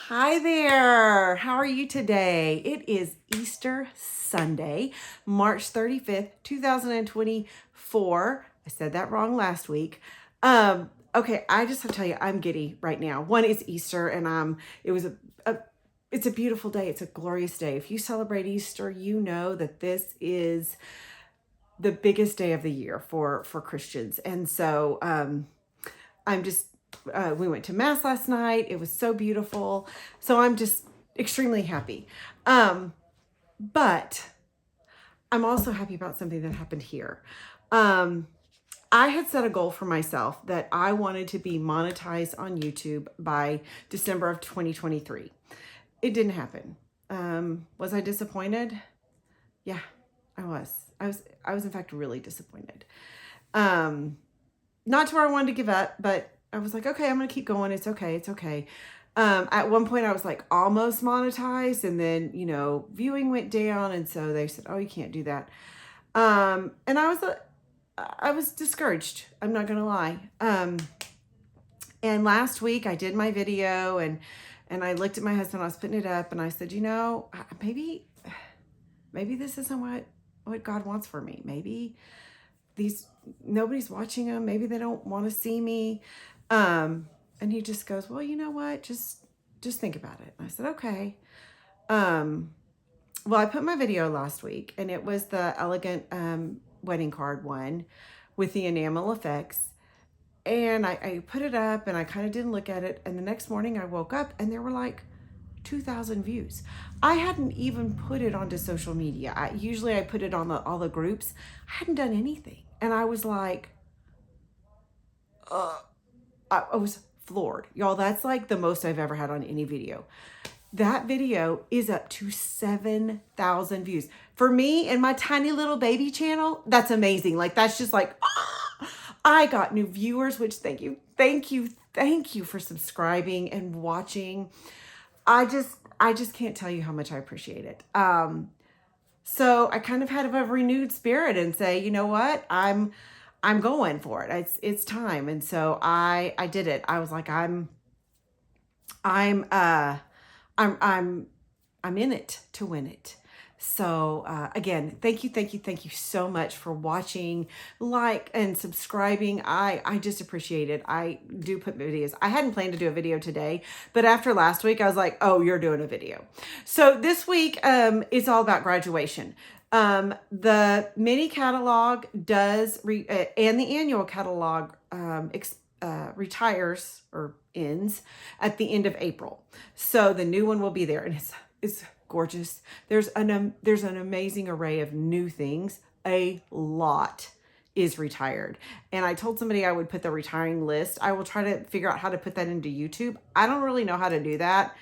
Hi there. How are you today? It is Easter Sunday, March 35th, 2024. I said that wrong last week. Okay, I just have to tell you, I'm giddy right now. One, it's Easter, and it's a beautiful day. It's a glorious day. If you celebrate Easter, you know that this is the biggest day of the year for Christians. And so I'm just we went to mass last night. It was so beautiful. So I'm just extremely happy. But I'm also happy about something that happened here. I had set a goal for myself that I wanted to be monetized on YouTube by December of 2023. It didn't happen. Was I disappointed? Yeah, I was. I was in fact really disappointed. Not to where I wanted to give up, but I was like, okay, I'm going to keep going. It's okay. It's okay. At one point I was like almost monetized, and then, viewing went down. And so they said, oh, you can't do that. And I was discouraged. I'm not going to lie. And last week I did my video, and I looked at my husband. I was putting it up, and I said, maybe this isn't what God wants for me. Maybe nobody's watching them. Maybe they don't want to see me. And he just goes, well, you know what? Just think about it. And I said, okay. Well, I put my video last week, and it was the elegant, wedding card one with the enamel effects. And I put it up, and I kind of didn't look at it. And the next morning I woke up, and there were like 2,000 views. I hadn't even put it onto social media. Usually I put it on all the groups. I hadn't done anything. And I was like, I was floored. Y'all, that's like the most I've ever had on any video. That video is up to 7,000 views. For me and my tiny little baby channel, that's amazing. Like, that's just like, I got new viewers, which thank you for subscribing and watching. I just can't tell you how much I appreciate it. So I kind of had a renewed spirit and say, you know what? I'm going for it. It's time. And so I did it. I was like, I'm in it to win it. So, again, thank you so much for watching, and subscribing. I just appreciate it. I do put videos. I hadn't planned to do a video today, but after last week, I was like, oh, you're doing a video. So this week, it's all about graduation. The mini catalog does, and the annual catalog, retires or ends at the end of April. So the new one will be there, and it's gorgeous. There's an amazing array of new things. A lot is retired. And I told somebody I would put the retiring list. I will try to figure out how to put that into YouTube. I don't really know how to do that.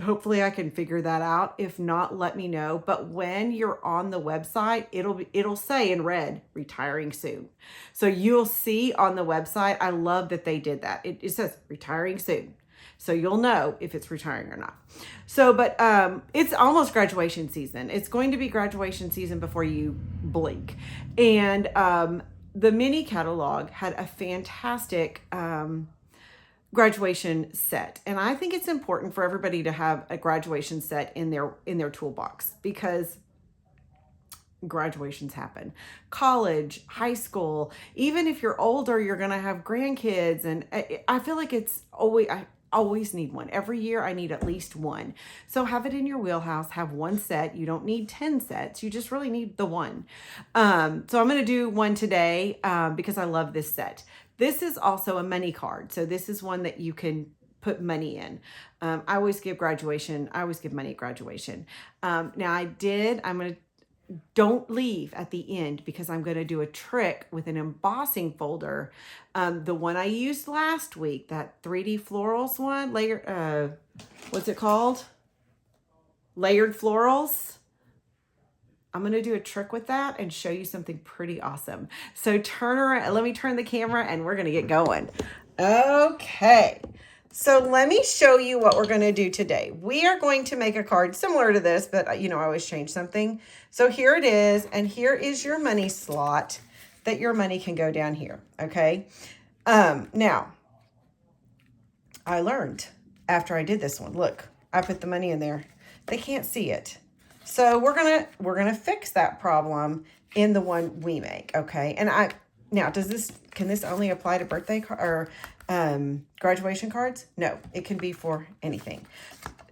Hopefully I can figure that out. If not, let me know. But when you're on the website, it'll say in red, retiring soon. So you'll see on the website, I love that they did that. It says retiring soon. So you'll know if it's retiring or not. So, but it's almost graduation season. It's going to be graduation season before you blink. And the mini catalog had a fantastic graduation set. And I think it's important for everybody to have a graduation set in their toolbox, because graduations happen. College, high school, even if you're older, you're going to have grandkids. And I feel like I always need one. Every year I need at least one. So have it in your wheelhouse, have one set. You don't need 10 sets. You just really need the one. So I'm going to do one today because I love this set. This is also a money card. So this is one that you can put money in. I always give money at graduation. Don't leave at the end, because I'm going to do a trick with an embossing folder. The one I used last week, that 3D florals one, what's it called? Layered florals. I'm going to do a trick with that and show you something pretty awesome. So turn around, let me turn the camera, and we're going to get going. Okay. So let me show you what we're going to do today. We are going to make a card similar to this, but I always change something. So here it is, and here is your money slot that your money can go down here, okay? Now, I learned after I did this one. Look, I put the money in there. They can't see it. So we're gonna fix that problem in the one we make, okay? And now can this only apply to birthday or graduation cards? No, it can be for anything.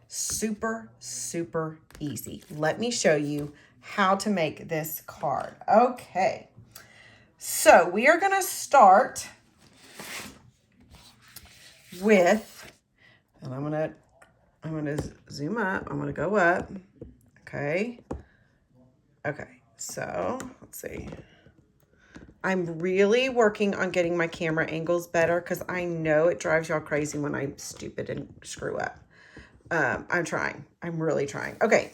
Super, super easy. Let me show you how to make this card. Okay, so we are gonna start with, and I'm gonna zoom up. I'm gonna go up. Okay. Okay. So let's see. I'm really working on getting my camera angles better because I know it drives y'all crazy when I'm stupid and screw up. I'm trying. I'm really trying. Okay.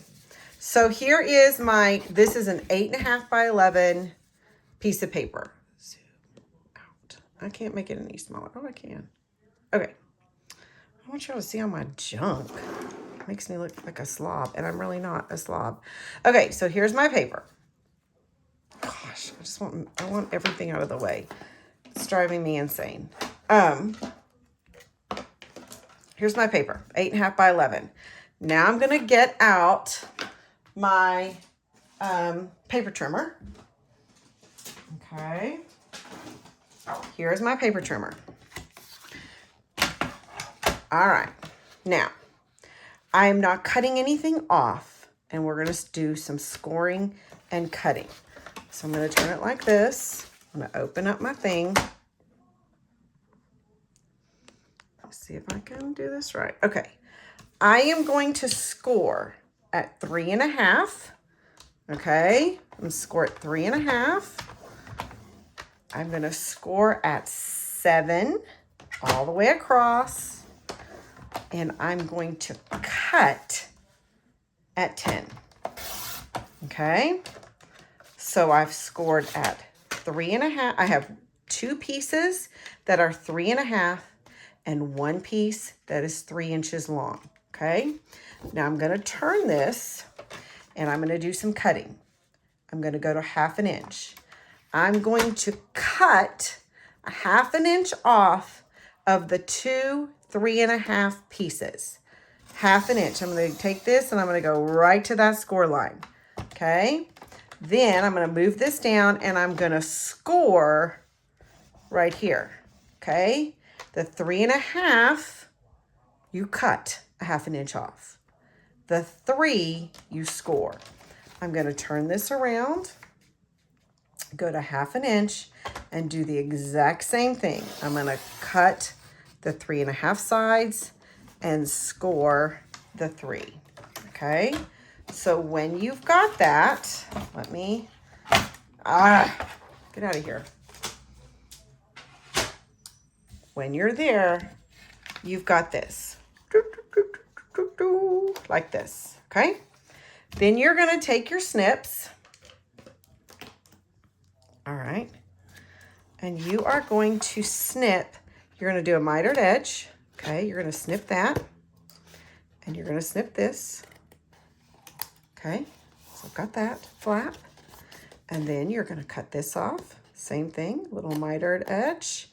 So here is this is an 8.5 by 11 piece of paper. Zoom out. I can't make it any smaller. Oh, I can. Okay. I want y'all to see all my junk. Makes me look like a slob, and I'm really not a slob. Okay, so here's my paper. Gosh, I want everything out of the way. It's driving me insane. Here's my paper, 8.5 by 11. Now I'm gonna get out my paper trimmer. Okay. Here's my paper trimmer. All right, now I am not cutting anything off, and we're going to do some scoring and cutting. So I'm going to turn it like this. I'm going to open up my thing. Let's see if I can do this right. Okay. I am going to score at 3.5. Okay. I'm going to score at 3.5. I'm going to score at 7 all the way across. And I'm going to cut at 10. Okay. So I've scored at 3.5. I have 2 pieces that are 3.5 and 1 piece that is 3 inches long. Okay. Now I'm going to turn this and I'm going to do some cutting. I'm going to go to 1/2 inch. I'm going to cut 1/2 inch off of the 2 3.5 pieces. 1/2 inch. I'm going to take this and I'm going to go right to that score line. Okay. Then I'm going to move this down and I'm going to score right here. Okay. The 3.5, you cut 1/2 inch off. The 3, you score. I'm going to turn this around, go to 1/2 inch and do the exact same thing. I'm going to cut the 3.5 sides and score the 3. Okay. So when you've got that, let me, get out of here. When you're there, you've got this, like this. Okay. Then you're going to take your snips. All right. And you are going to snip. You're going to do a mitered edge. Okay. You're going to snip that. And you're going to snip this. Okay. So I've got that flap. And then you're going to cut this off. Same thing. Little mitered edge.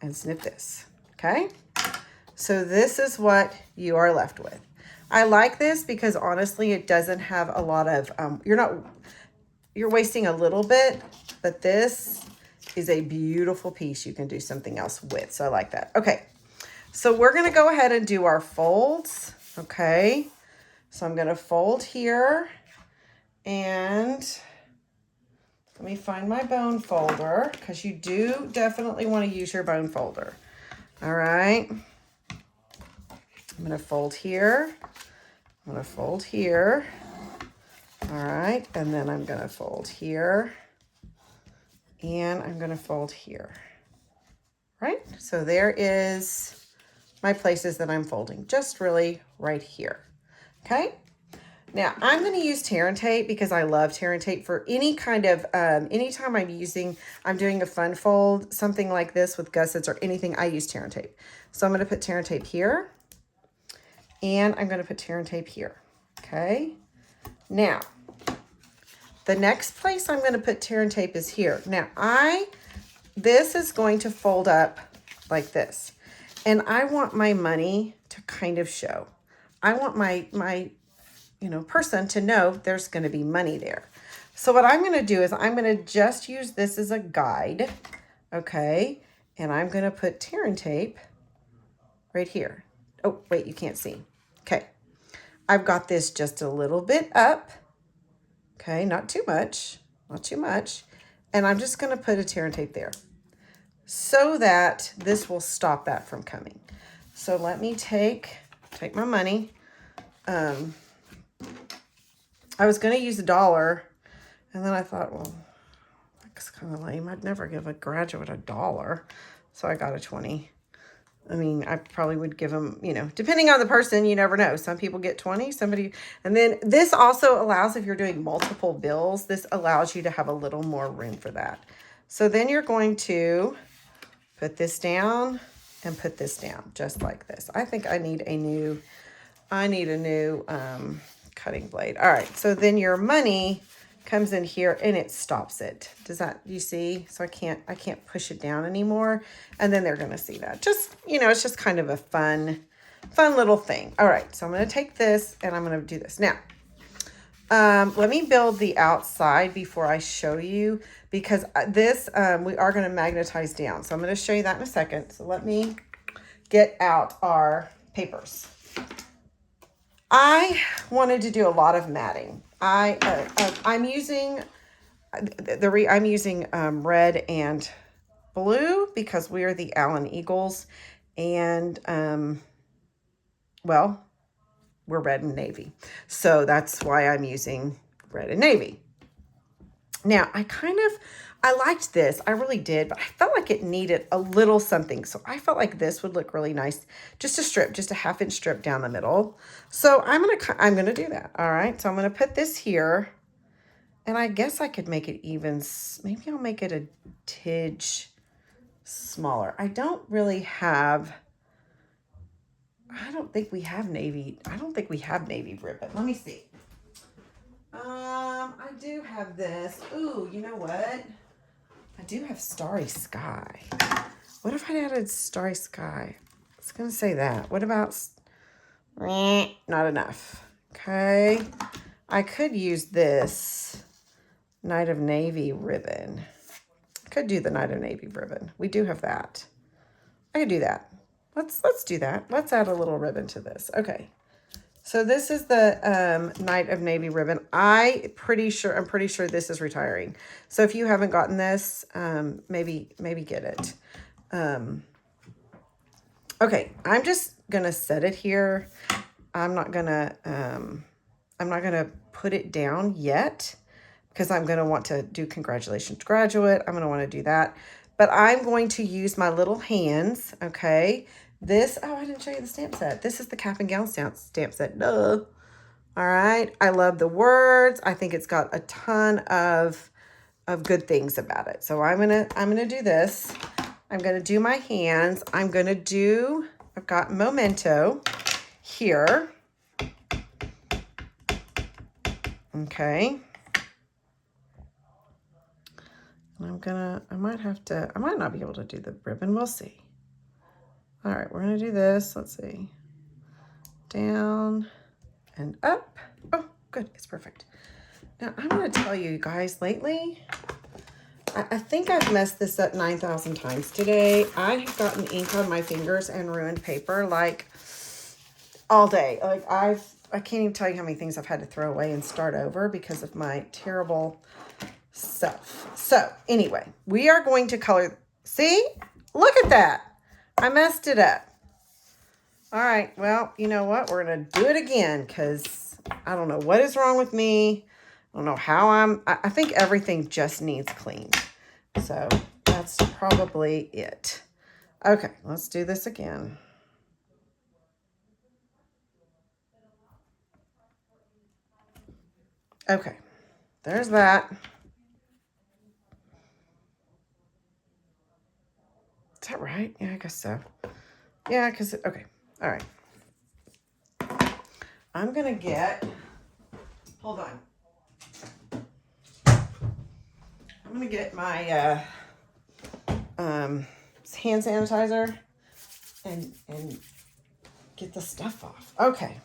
And snip this. Okay. So this is what you are left with. I like this because honestly, it doesn't have a lot of, you're wasting a little bit, but this is a beautiful piece you can do something else with. So I like that. Okay. So we're going to go ahead and do our folds. Okay. So I'm going to fold here and let me find my bone folder because you do definitely want to use your bone folder. All right. I'm going to fold here. I'm going to fold here. All right. And then I'm going to fold here. And I'm going to fold here. Right? So there is my places that I'm folding. Just really right here. Okay. Now I'm going to use tear and tape because I love tear and tape for any kind of, anytime I'm doing a fun fold, something like this with gussets or anything, I use tear and tape. So I'm going to put tear and tape here. And I'm going to put tear and tape here. Okay. Now, the next place I'm going to put tear and tape is here. Now, this is going to fold up like this. And I want my money to to kind of show. I want my person to know there's going to be money there. So what I'm going to do is I'm going to just use this as a guide, okay? And I'm going to put tear and tape right here. Oh, wait, you can't see. Okay. I've got this just a little bit up. Okay, not too much, not too much. And I'm just going to put a tear and tape there so that this will stop that from coming. So let me take my money. I was going to use $1, and then I thought, well, that's kind of lame. I'd never give a graduate $1. So I got a 20. I mean, I probably would give them, depending on the person, you never know. Some people get 20, and then this also allows, if you're doing multiple bills, this allows you to have a little more room for that. So then you're going to put this down and put this down just like this. I think I need a new cutting blade. All right. So then your money comes in here and it stops it. You see? So I can't push it down anymore. And then they're going to see that. Just, it's just kind of a fun little thing. All right. So I'm going to take this and I'm going to do this. Now, let me build the outside before I show you, because this, we are going to magnetize down. So I'm going to show you that in a second. So let me get out our papers. I wanted to do a lot of matting. I'm using red and blue because we are the Allen Eagles, and well, we're red and navy, so that's why I'm using red and navy. Now I liked this, I really did, but I felt like it needed a little something. So I felt like this would look really nice. Just a strip, just a 1/2-inch strip down the middle. So I'm gonna do that. All right. So I'm gonna put this here, and I guess I could make it even. Maybe I'll make it a tidge smaller. I don't think we have navy. I don't think we have navy ribbon. Let me see. I do have this. Ooh, you know what? I do have Starry Sky. What if I added Starry Sky? I was going to say that. What about... Not enough. Okay. I could use this Night of Navy ribbon. I could do the Night of Navy ribbon. We do have that. I could do that. Let's do that. Let's add a little ribbon to this. Okay. So this is the Night of Navy ribbon. I'm pretty sure this is retiring. So if you haven't gotten this, maybe get it. Okay, I'm just gonna set it here. I'm not gonna put it down yet because I'm gonna want to do congratulations graduate. I'm gonna want to do that, but I'm going to use my little hands. Okay. I didn't show you the stamp set. This is the Cap and Gown stamp set. Duh. All right. I love the words. I think it's got a ton of good things about it. So I'm going to do this. I'm going to do my hands. I've got Memento here. Okay. And I might not be able to do the ribbon. We'll see. All right, we're going to do this. Let's see. Down and up. Oh, good. It's perfect. Now, I'm going to tell you guys, lately, I think I've messed this up 9,000 times today. I have gotten ink on my fingers and ruined paper, like, all day. Like, I can't even tell you how many things I've had to throw away and start over because of my terrible self. So, anyway, we are going to color. See? Look at that. I messed it up. All right. Well, you know what? We're going to do it again because I don't know what is wrong with me. I don't know how I think everything just needs cleaned. So that's probably it. Okay. Let's do this again. Okay. There's that. Is that right? Yeah, I guess so. Yeah, because, okay. All right. I'm going to get, hold on. I'm going to get my hand sanitizer and get the stuff off. Okay.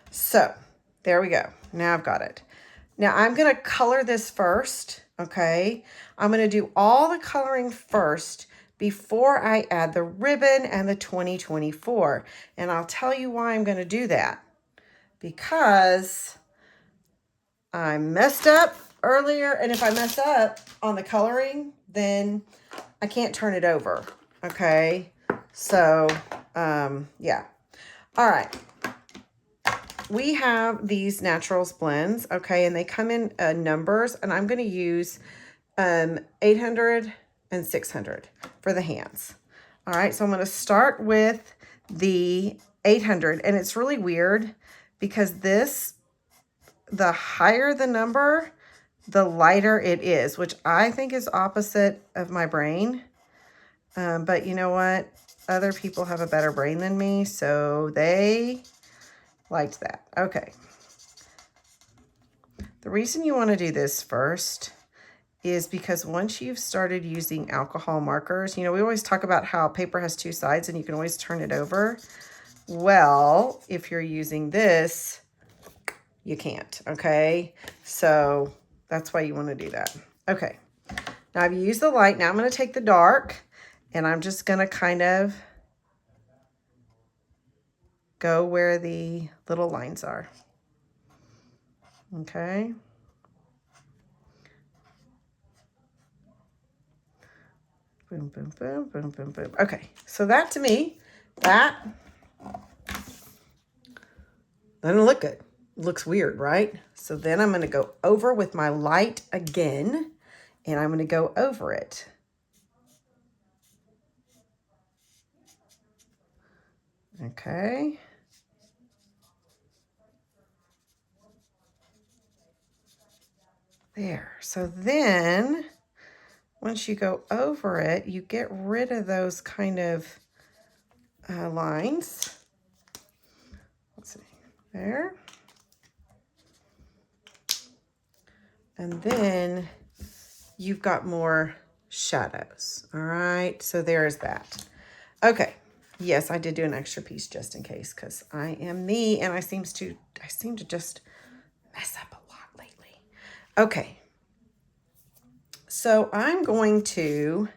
So there we go. Now I've got it. Now I'm going to color this first. Okay. I'm going to do all the coloring first before I add the ribbon and the 2024. And I'll tell you why I'm going to do that. Because I messed up earlier. And if I mess up on the coloring, then I can't turn it over. Okay. So, yeah. All right. We have these Naturals blends, okay, and they come in numbers, and I'm going to use 800 and 600 for the hands. All right, so I'm going to start with the 800, and it's really weird because this, the higher the number, the lighter it is, which I think is opposite of my brain. But you know what? Other people have a better brain than me, so they liked that. Okay. The reason you want to do this first is because once you've started using alcohol markers, you know, we always talk about how paper has two sides and you can always turn it over. Well, if you're using this, you can't, okay? So that's why you want to do that. Okay. Now I've used the light. Now I'm going to take the dark and I'm just going to kind of go where the little lines are. Okay. Boom, boom, boom, boom, boom, boom. Okay, so that to me, that doesn't look good. It looks weird, right? So then I'm going to go over with my light again, and I'm going to go over it. Okay. There. So then, once you go over it, you get rid of those kind of lines. Let's see. There. And then you've got more shadows. All right. So there's that. Okay. Yes, I did do an extra piece just in case because I am me and I seem to just mess up a lot lately. Okay. So I'm going to,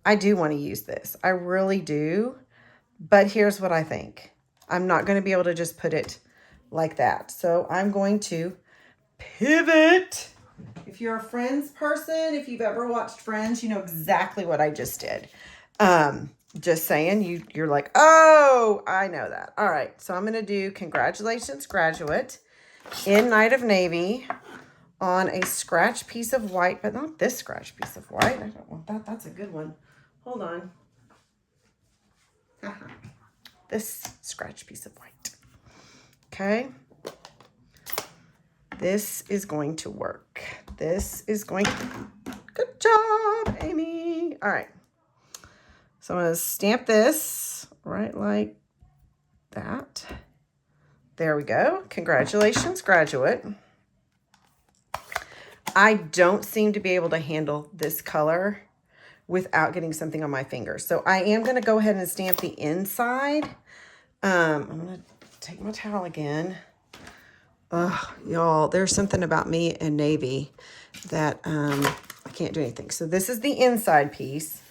I do want to use this. I really do. But here's what I think. I'm not going to be able to just put it like that. So I'm going to pivot. If you're a Friends person, if you've ever watched Friends, you know exactly what I just did. Just saying, you're like, oh, I know that. All right, so I'm going to do Congratulations, Graduate in Night of Navy on a scratch piece of white, but not this scratch piece of white. I don't want that. That's a good one. Hold on. This scratch piece of white. Okay. This is going to work. This is going to... Good job, Amy. All right. So I'm going to stamp this right like that. There we go. Congratulations, graduate. I don't seem to be able to handle this color without getting something on my fingers. So I am going to go ahead and stamp the inside. I'm going to take my towel again. Oh, y'all, there's something about me and navy that I can't do anything. So this is the inside piece.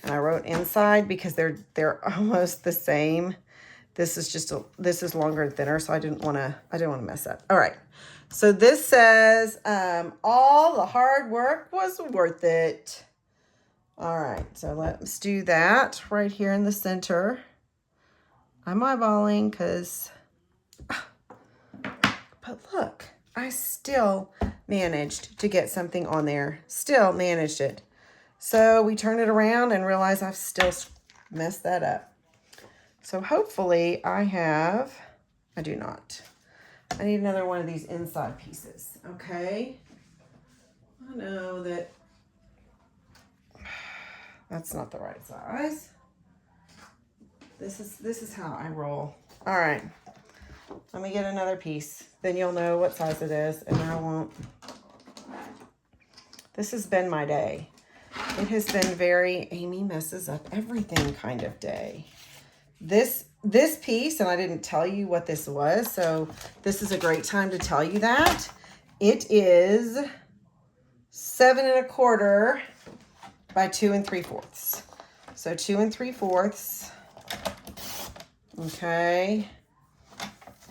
And I wrote inside because they're almost the same. This is longer and thinner, so I didn't want to mess up. All right. So this says all the hard work was worth it. All right. So let's do that right here in the center. I'm eyeballing because but look, I still managed to get something on there. Still managed it. So we turn it around and realize I've still messed that up. So hopefully I do not. I need another one of these inside pieces, okay? I know that that's not the right size. This is how I roll. All right, let me get another piece. Then you'll know what size it is and I won't. This has been my day. It has been very Amy messes up everything kind of day. this piece, and I didn't tell you what this was, so this is a great time to tell you that. It is 7 1/4 by 2 3/4. So 2 3/4, okay,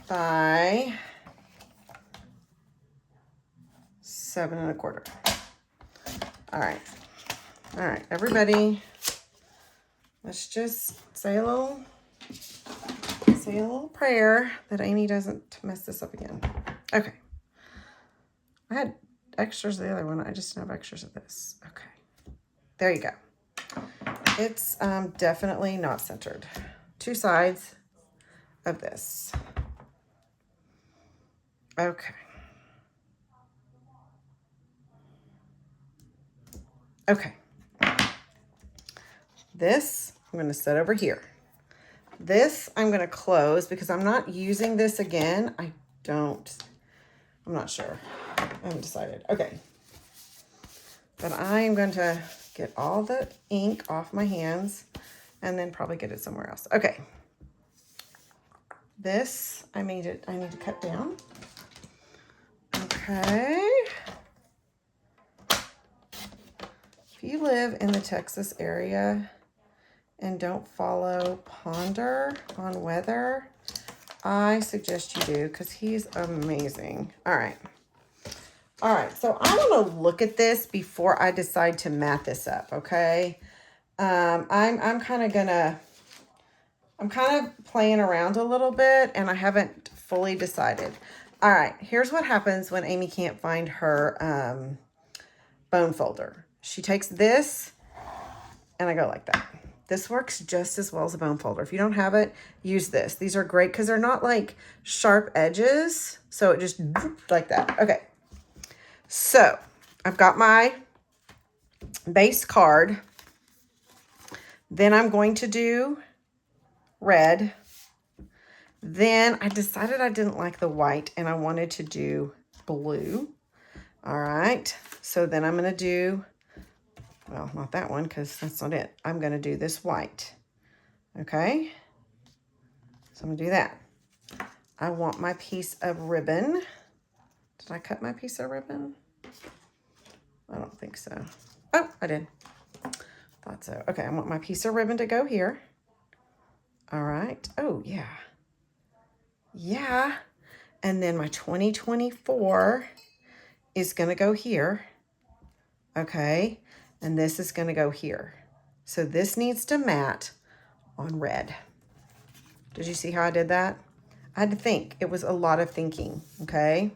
by 7 1/4. All right, everybody, let's just say a little prayer that Amy doesn't mess this up again. Okay. I had extras of the other one. I just don't have extras of this. Okay. There you go. It's definitely not centered. 2 sides of this. Okay. Okay. This I'm going to set over here. This I'm going to close because I'm not using this again. I'm not sure. I haven't decided. Okay. But I'm going to get all the ink off my hands and then probably get it somewhere else. Okay. This I need to cut down. Okay. If you live in the Texas area and don't follow Ponder on weather, I suggest you do because he's amazing. All right, so I want to look at this before I decide to mat this up, okay? I'm kind of playing around a little bit and I haven't fully decided. All right, here's what happens when Amy can't find her bone folder. She takes this and I go like that. This works just as well as a bone folder. If you don't have it, use this. These are great because they're not like sharp edges. So it just like that. Okay. So I've got my base card. Then I'm going to do red. Then I decided I didn't like the white and I wanted to do blue. All right. So then I'm going to do, well, not that one because that's not it. I'm going to do this white. Okay. So I'm going to do that. I want my piece of ribbon. Did I cut my piece of ribbon? I don't think so. Oh, I did. Thought so. Okay, I want my piece of ribbon to go here. All right. Oh, yeah. Yeah. And then my 2024 is going to go here. Okay. And this is going to go here. So this needs to mat on red. Did you see how I did that? I had to think. It was a lot of thinking. Okay.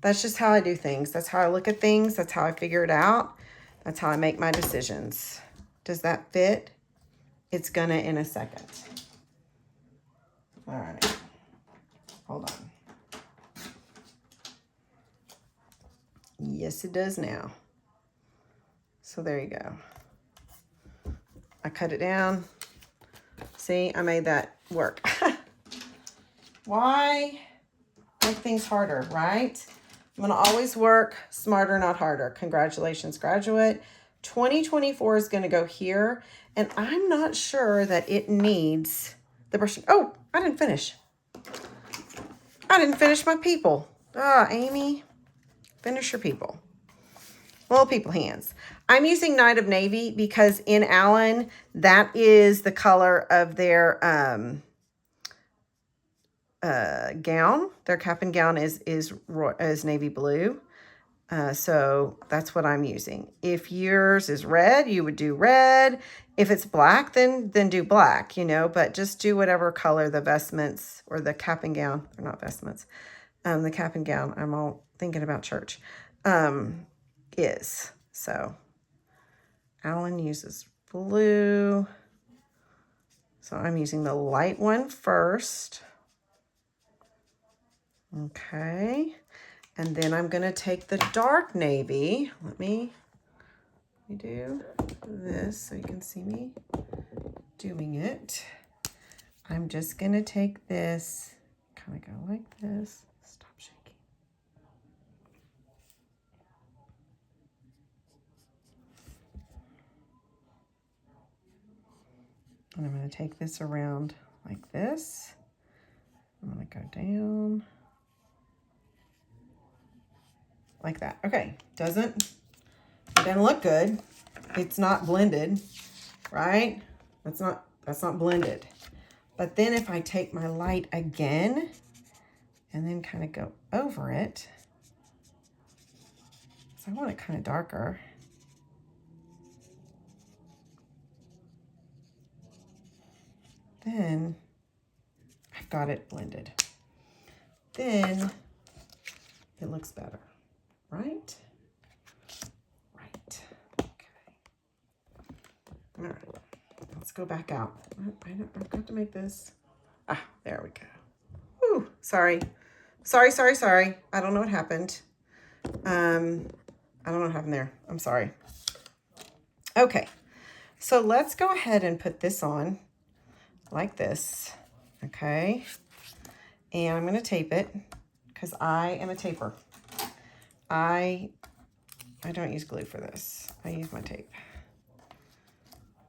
That's just how I do things. That's how I look at things. That's how I figure it out. That's how I make my decisions. Does that fit? It's gonna in a second. All right. Hold on. Yes, it does now. So there you go. I cut it down. See, I made that work. Why make things harder, right? I'm going to always work smarter, not harder. Congratulations, graduate. 2024 is going to go here. And I'm not sure that it needs the brushing. Oh, I didn't finish. I didn't finish my people. Ah, Amy, finish your people. Little people hands. I'm using Night of Navy because in Allen, that is the color of their gown. Their cap and gown is navy blue. So that's what I'm using. If yours is red, you would do red. If it's black, then do black, you know, but just do whatever color the vestments or the cap and gown, or not vestments, the cap and gown, I'm all thinking about church, is. So Alan uses blue. So I'm using the light one first. Okay. And then I'm going to take the dark navy. Let me do this so you can see me doing it. I'm just going to take this, kind of go like this. Stop shaking. And I'm going to take this around like this. I'm going to go down like that. Okay, it doesn't look good. It's not blended, right? That's not blended. But then if I take my light again and then kind of go over it, so I want it kind of darker. Then I've got it blended. Then it looks better, right? Right. Okay. All right. Let's go back out. I've got to make this. Ah, there we go. Whew, sorry. Sorry. I don't know what happened. I don't know what happened there. I'm sorry. Okay. So let's go ahead and put this on like this. Okay. And I'm going to tape it because I am a taper. I don't use glue for this. I use my tape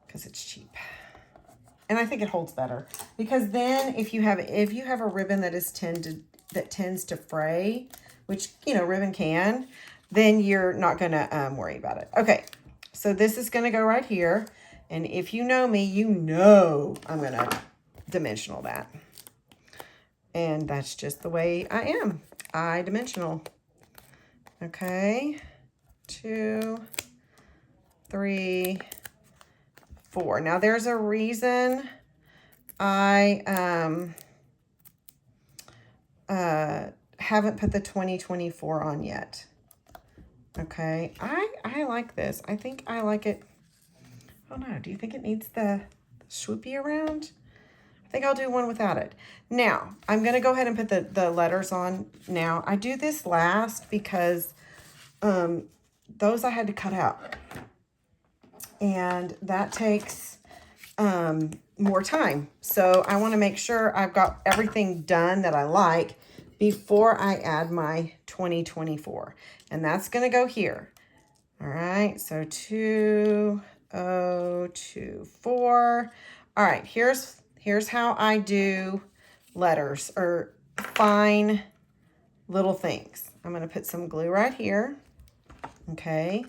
because it's cheap. And I think it holds better because then if you have a ribbon that tends to fray, which, you know, ribbon can, then you're not going to worry about it. Okay. So this is going to go right here. And if you know me, you know I'm going to dimensional that. And that's just the way I am. I dimensional. Okay. 2, 3, 4. Now there's a reason I haven't put the 2024 on yet. Okay. I like this. I think I like it. I don't know. Do you think it needs the swoopy around? I think I'll do one without it. Now, I'm going to go ahead and put the letters on now. I do this last because those I had to cut out. And that takes more time. So I want to make sure I've got everything done that I like before I add my 2024. And that's going to go here. All right. So 2024. All right. Here's how I do letters or fine little things. I'm going to put some glue right here. Okay.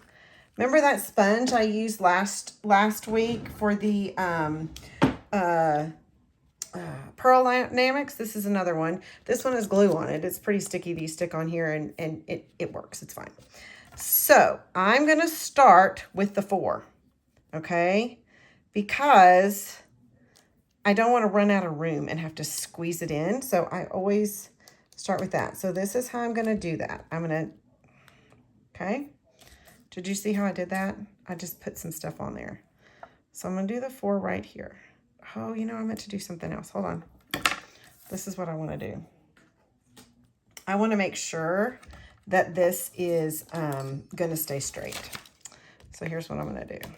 Remember that sponge I used last week for the Pearl Dynamics? This is another one. This one has glue on it. It's pretty sticky. These stick on here and it works. It's fine. So I'm going to start with the 4. Okay. Because I don't want to run out of room and have to squeeze it in. So I always start with that. So this is how I'm going to do that. I'm going to, okay. Did you see how I did that? I just put some stuff on there. So I'm going to do the 4 right here. Oh, you know, I meant to do something else. Hold on. This is what I want to do. I want to make sure that this is going to stay straight. So here's what I'm going to do.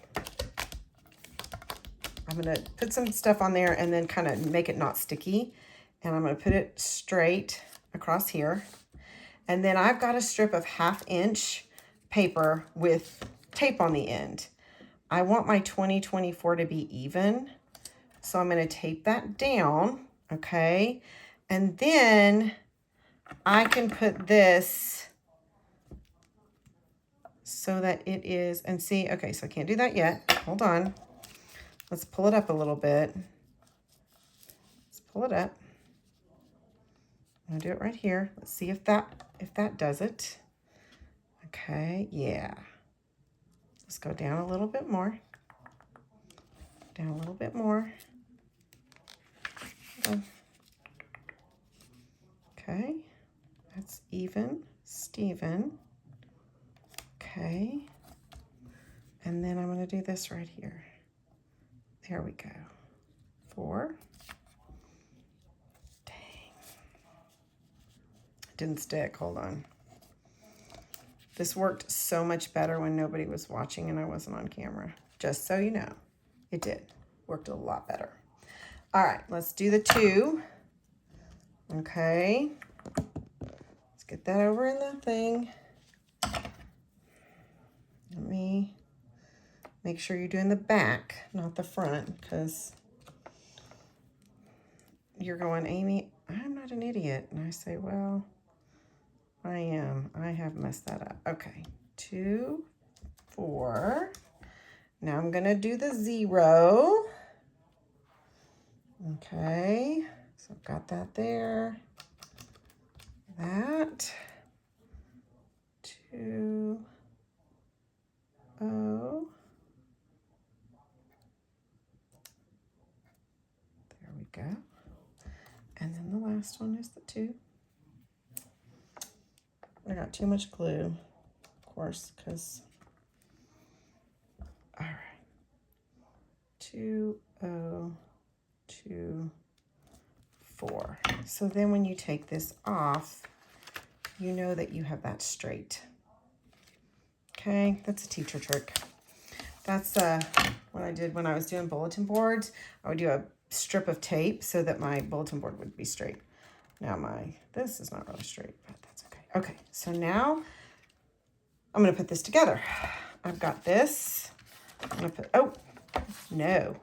I'm going to put some stuff on there and then kind of make it not sticky. And I'm going to put it straight across here. And then I've got a strip of 1/2 inch paper with tape on the end. I want my 2024 to be even. So I'm going to tape that down. Okay. And then I can put this so that it is, and see, okay, so I can't do that yet. Hold on. Let's pull it up a little bit. Let's pull it up. I'm gonna do it right here. Let's see if that does it. Okay, yeah. Let's go down a little bit more. Down a little bit more. Okay, that's even, Steven. Okay, and then I'm gonna do this right here. There we go. 4. Dang. Didn't stick. Hold on. This worked so much better when nobody was watching and I wasn't on camera. Just so you know, it did. Worked a lot better. All right, let's do the 2. Okay. Let's get that over in the thing. Let me make sure you're doing the back, not the front, because you're going, Amy, I'm not an idiot. And I say, well, I am. I have messed that up. Okay, 2, 4. Now I'm going to do the 0. Okay, so I've got that there. That. 2, 0. There we go. And then the last one is the 2. I got too much glue, of course, because, all right. 2, 0, 2, 4. So then when you take this off, you know that you have that straight. Okay, that's a teacher trick. That's what I did when I was doing bulletin boards. I would do a strip of tape so that my bulletin board would be straight. Now this is not really straight, but that's okay. Okay, so now I'm gonna put this together. I've got this. I'm gonna put, oh, no,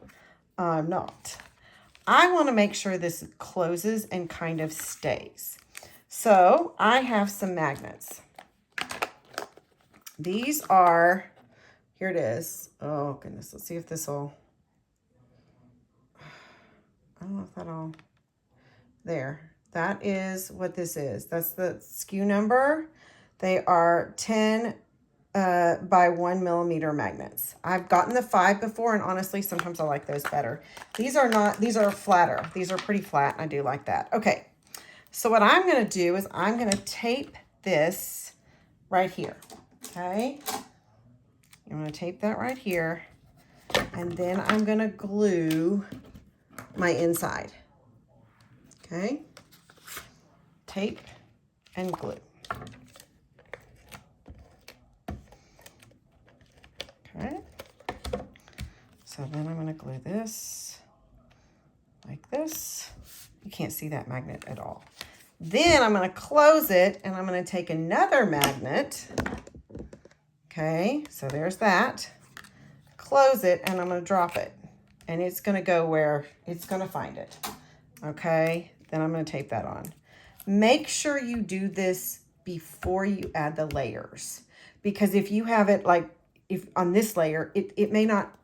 I'm not. I wanna make sure this closes and kind of stays. So I have some magnets. These are, here it is. Oh goodness, let's see if this will, I don't know if that'll, there. That is what this is. That's the SKU number. They are 10 by 1 millimeter magnets. I've gotten the 5 before, and honestly, sometimes I like those better. These are not, these are flatter. These are pretty flat. I do like that. Okay. So what I'm going to do is I'm going to tape this right here. Okay. I'm going to tape that right here. And then I'm going to glue my inside. Okay. Tape and glue. Okay. So then I'm going to glue this like this. You can't see that magnet at all. Then I'm going to close it, and I'm going to take another magnet. Okay, so there's that. Close it, and I'm going to drop it. And it's going to go where it's going to find it. Okay, then I'm going to tape that on. Make sure you do this before you add the layers, because if you have it like if on this layer, it may not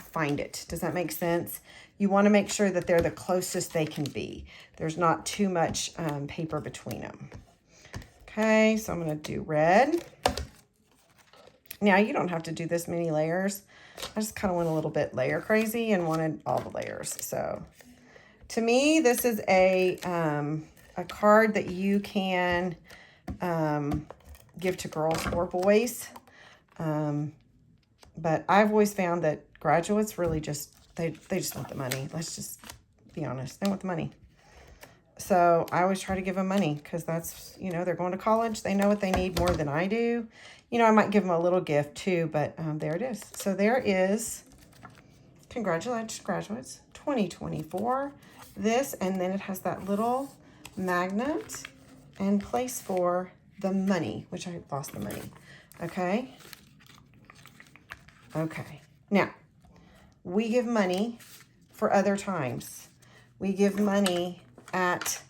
find it. Does that make sense? You want to make sure that they're the closest they can be. There's not too much paper between them. Okay, so I'm going to do red. Now you don't have to do this many layers. I just kind of went a little bit layer crazy and wanted all the layers. So to me, this is a card that you can give to girls or boys. But I've always found that graduates really just, they just want the money. Let's just be honest. They want the money. So I always try to give them money because that's, you know, they're going to college. They know what they need more than I do. You know, I might give them a little gift too, but there it is. So there is, congratulations, graduates, 2024. This, and then it has that little magnet and place for the money, which I lost the money. Okay. Okay. Now, we give money for other times. We give money at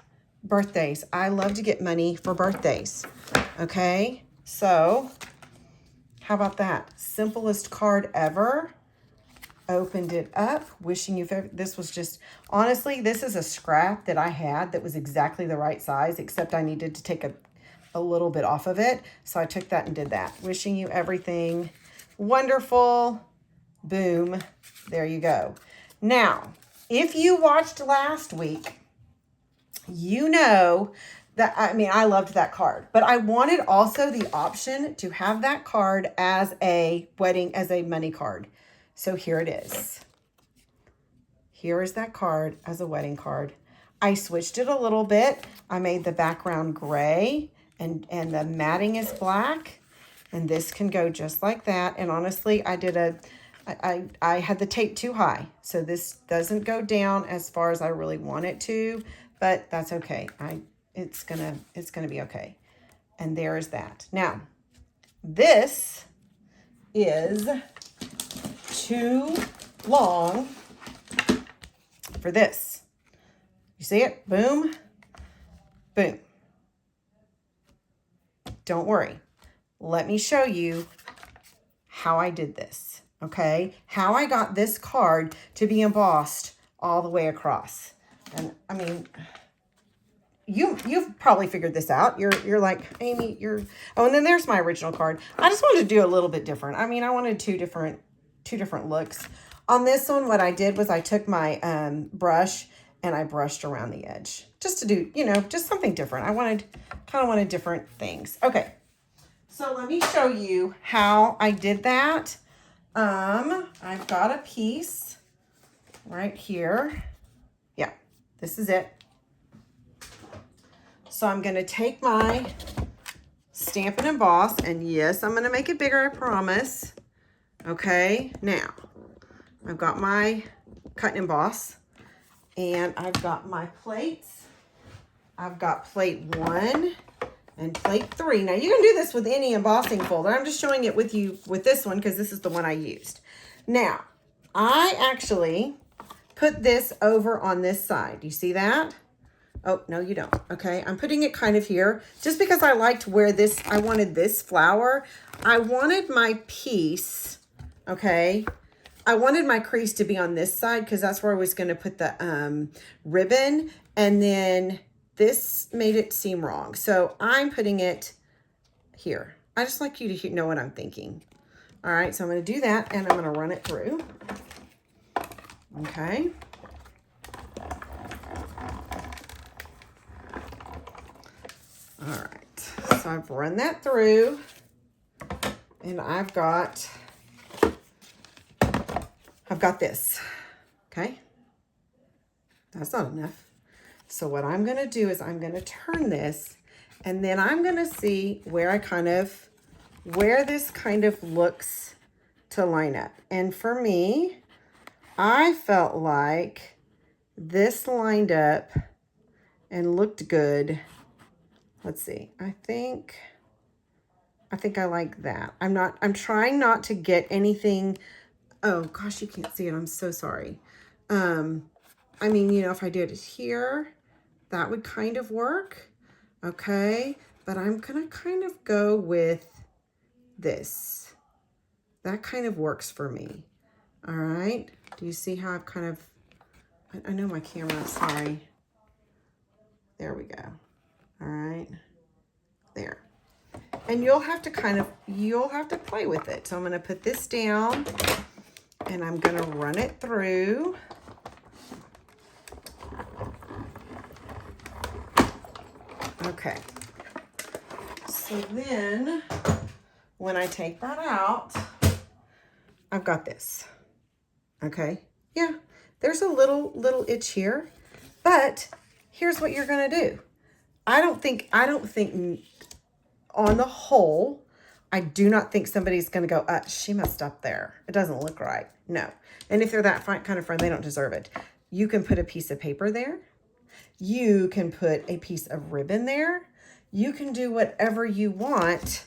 birthdays. I love to get money for birthdays. Okay. So how about that? Simplest card ever. Opened it up, wishing you, this was just, honestly, this is a scrap that I had that was exactly the right size, except I needed to take a little bit off of it. So I took that and did that. Wishing you everything wonderful. Boom. There you go. Now, if you watched last week, you know that, I mean, I loved that card, but I wanted also the option to have that card as a wedding, as a money card. So here it is. Here is that card as a wedding card. I switched it a little bit. I made the background gray and the matting is black. And this can go just like that. And honestly, I had the tape too high. So this doesn't go down as far as I really want it to, but that's okay. It's gonna be okay. And there is that. Now, this is too long for this. You see it? Boom, boom. Don't worry. Let me show you how I did this, okay? How I got this card to be embossed all the way across. And I mean, you've probably figured this out. You're like, Amy, oh, and then there's my original card. I just wanted to do a little bit different. I mean, I wanted two different looks. On this one, what I did was I took my brush and I brushed around the edge just to do, just something different. I kind of wanted different things. Okay. So let me show you how I did that. I've got a piece right here. Yeah, this is it. So I'm going to take my Stampin' Emboss, and yes, I'm going to make it bigger, I promise. Okay, now I've got my cut and emboss, and I've got my plates. I've got plate 1 and plate 3. Now you can do this with any embossing folder. I'm just showing it with you with this one because this is the one I used. Now, I actually put this over on this side. Do you see that? Oh, no, you don't. Okay, I'm putting it kind of here just because I liked where I wanted this flower. I wanted my piece, okay? I wanted my crease to be on this side because that's where I was going to put the ribbon, and then this made it seem wrong. So I'm putting it here. I just like you to know what I'm thinking. All right, so I'm going to do that, and I'm going to run it through. Okay. All right, so I've run that through, and I've got this, okay? That's not enough. So what I'm going to do is I'm going to turn this, and then I'm going to see where this kind of looks to line up. And for me, I felt like this lined up and looked good. Let's see. I think I like that. I'm trying not to get anything. Oh gosh, you can't see it. I'm so sorry. I mean, if I did it here, that would kind of work. Okay. But I'm going to kind of go with this. That kind of works for me. All right. Do you see how I've kind of, I know my camera, sorry. There we go. All right. There. And you'll have to play with it. So I'm going to put this down and I'm going to run it through. Okay. So then when I take that out, I've got this. Okay. Yeah. There's a little itch here, but here's what you're going to do. I don't think on the whole, I do not think somebody's going to go, she messed up there. It doesn't look right. No. And if they're that kind of friend, they don't deserve it. You can put a piece of paper there. You can put a piece of ribbon there. You can do whatever you want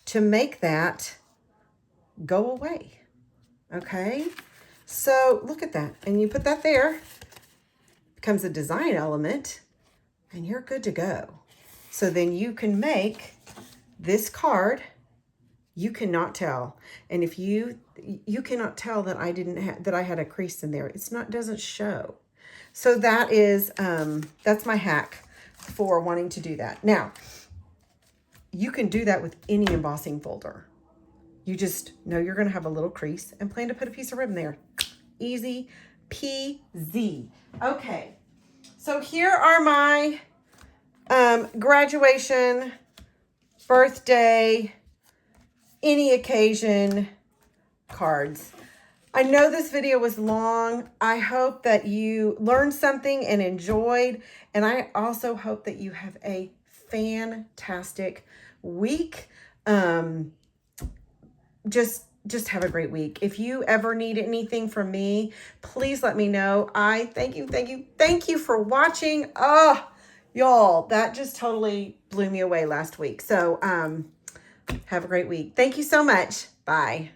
to make that go away. Okay. So look at that. And you put that there, becomes a design element, and you're good to go. So then you can make this card. You cannot tell. And if you cannot tell that I had a crease in there. Doesn't show. So that is, that's my hack for wanting to do that. Now, you can do that with any embossing folder. You just know you're going to have a little crease and plan to put a piece of ribbon there. Easy peasy. Okay. So here are my graduation, birthday, any occasion cards. I know this video was long. I hope that you learned something and enjoyed. And I also hope that you have a fantastic week. Just have a great week. If you ever need anything from me, please let me know. I thank you for watching. Oh, y'all, that just totally blew me away last week. So have a great week. Thank you so much. Bye.